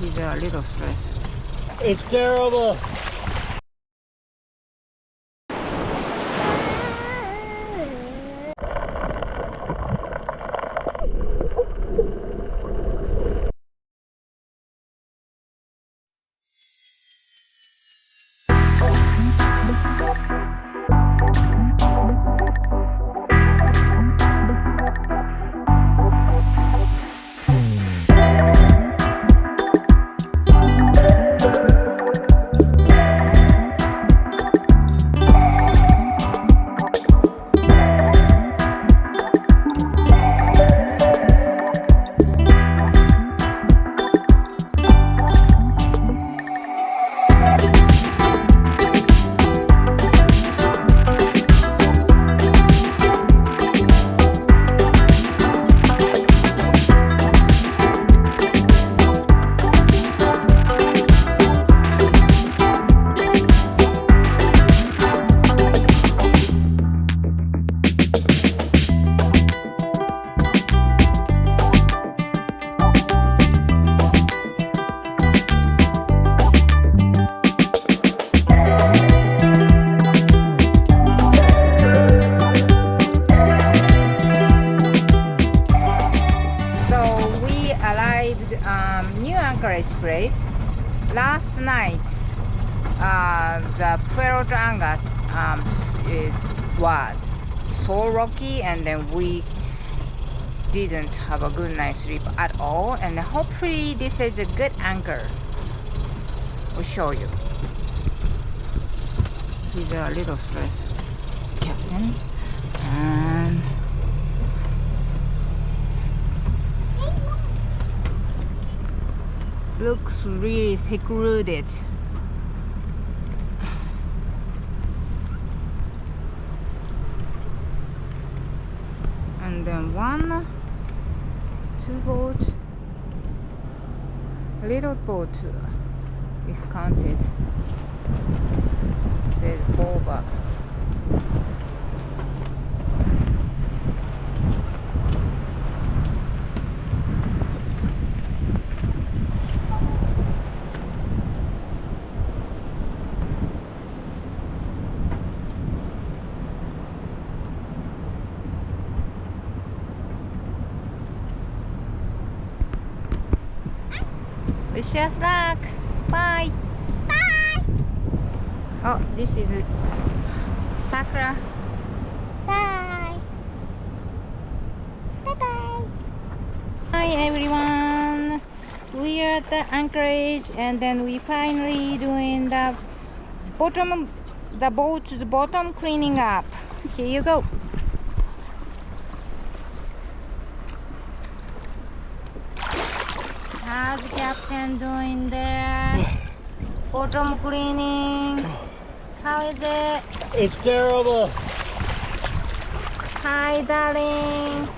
He's a little stressed. It's terrible. New anchorage place. Last night, the Puerto Angas was so rocky, and then we didn't have a good night's sleep at all. And hopefully, this is a good anchor. We'll show you. He's a little stressed, Captain, and looks really secluded. And then 1, 2 boats, little boat if counted. There's 4 back. Wish us luck. Bye. Bye. Oh, this is Sakura. Bye. Bye-bye. Hi everyone. We are at the anchorage, and then we finally doing the boat's bottom cleaning up. Here you go. How's the captain doing there? Bottom cleaning. How is it? It's terrible. Hi, darling.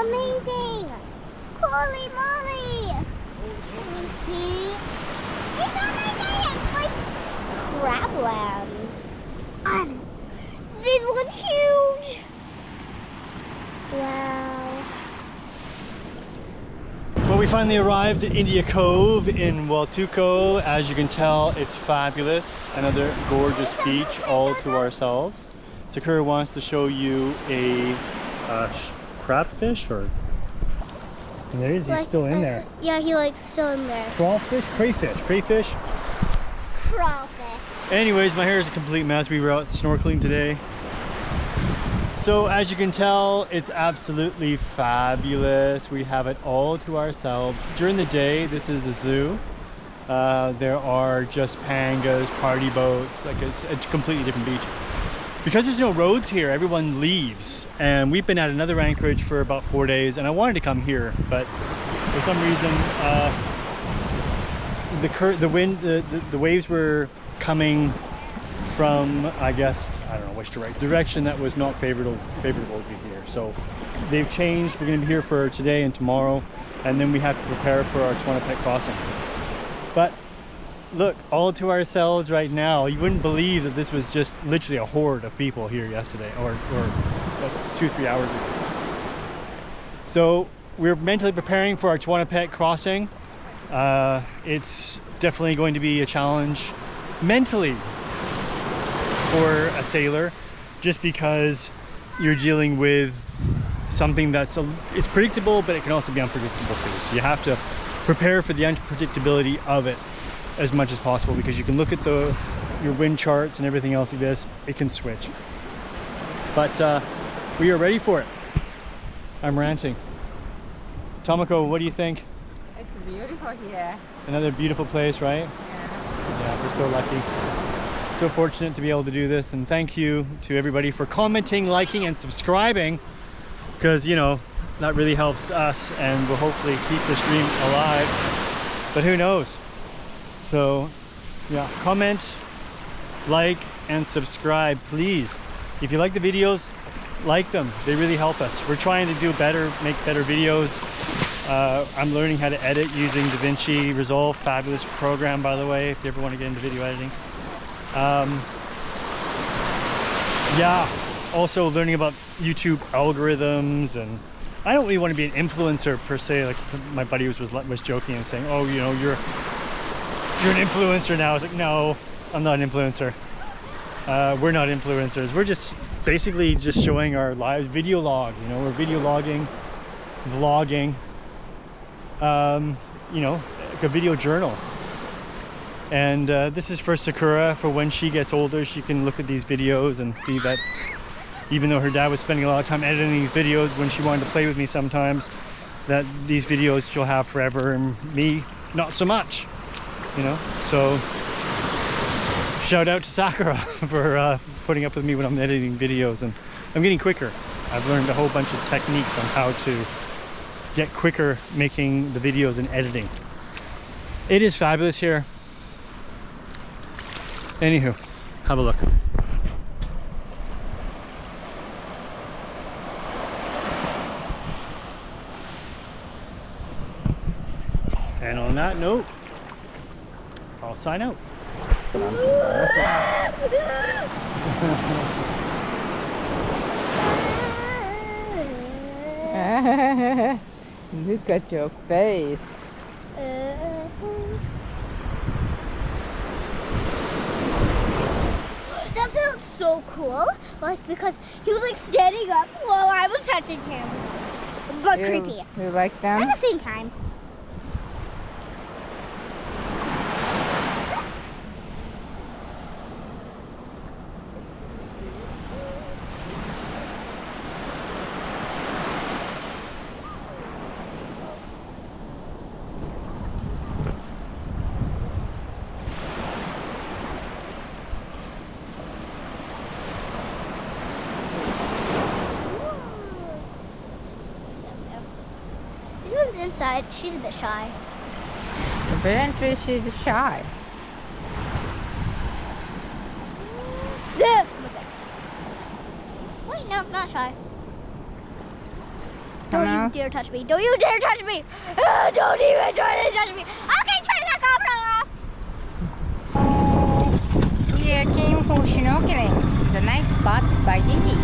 amazing! Holy moly! Can you see? It's amazing! It's like crabland. And this one's huge! Wow. Well, we finally arrived at India Cove in Huatulco. As you can tell, it's fabulous. Another gorgeous beach all to ourselves. Sakura wants to show you a crabfish, or and there he is. He's still in there. Yeah, he likes still in there. Crawfish, crayfish. Crawfish. Anyways, my hair is a complete mess. We were out snorkeling today. So as you can tell, it's absolutely fabulous. We have it all to ourselves. During the day, this is a zoo. There are just pangas, party boats, like it's a completely different beach. Because there's no roads here, everyone leaves. And we've been at another anchorage for about 4 days, and I wanted to come here, but for some reason, the waves were coming from, I guess, I don't know which direction that was not favorable to be here. So they've changed. We're going to be here for today and tomorrow, and then we have to prepare for our Huatulco crossing. But look, all to ourselves right now. You wouldn't believe that this was just literally a horde of people here yesterday, or 2-3 hours ago. So we're mentally preparing for our Huatulco crossing. It's definitely going to be a challenge mentally for a sailor, just because you're dealing with something that's it's predictable, but it can also be unpredictable too. So you have to prepare for the unpredictability of it as much as possible, because you can look at your wind charts and everything else like this. It can switch, but we are ready for it. I'm ranting. Tomoko, what do you think? It's beautiful here. Another beautiful place, right? Yeah, we're so lucky. So fortunate to be able to do this, and thank you to everybody for commenting, liking, and subscribing, because you know that really helps us and will hopefully keep this dream alive, but who knows. So yeah, comment, like, and subscribe, please. If you like the videos, like them. They really help us. We're trying to do better, make better videos. I'm learning how to edit using DaVinci Resolve. Fabulous program, by the way, if you ever want to get into video editing. Yeah, also learning about YouTube algorithms, and I don't really want to be an influencer per se. Like my buddy was joking and saying, oh, you know, you're an influencer now. I was like, no, I'm not an influencer. We're not influencers. We're just basically just showing our lives, video log, you know, we're video logging, vlogging, you know, like a video journal. And this is for Sakura. For when she gets older, she can look at these videos and see that even though her dad was spending a lot of time editing these videos, when she wanted to play with me sometimes, that these videos she'll have forever, and me, not so much, you know. So shout out to Sakura for putting up with me when I'm editing videos, and I'm getting quicker. I've learned a whole bunch of techniques on how to get quicker making the videos and editing. It is fabulous here. Anywho, have a look. And on that note, I'll sign out. Look at your face. That felt so cool, like because he was like standing up while I was touching him, but creepy You like them? at the same time. Inside, she's a bit shy. Apparently she's shy. Wait, no, not shy. Come Don't you out. dare touch me. Don't you dare touch me. Don't even try to touch me. Okay, turn the camera off. We came for snorkeling. The nice spot by Dingy.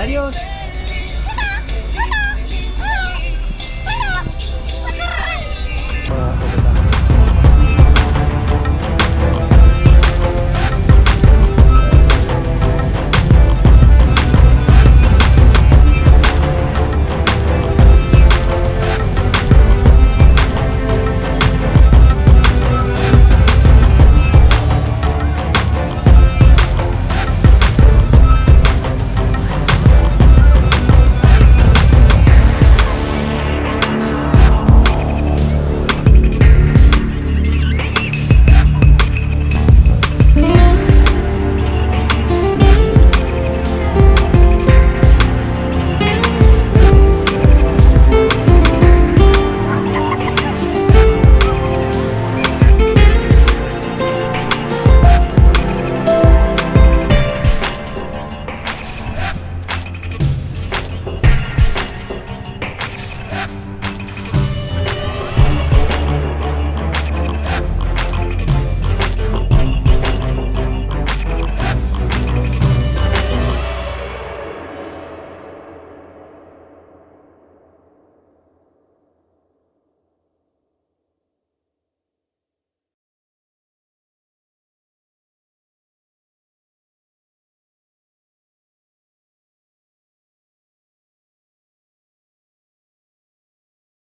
Adios.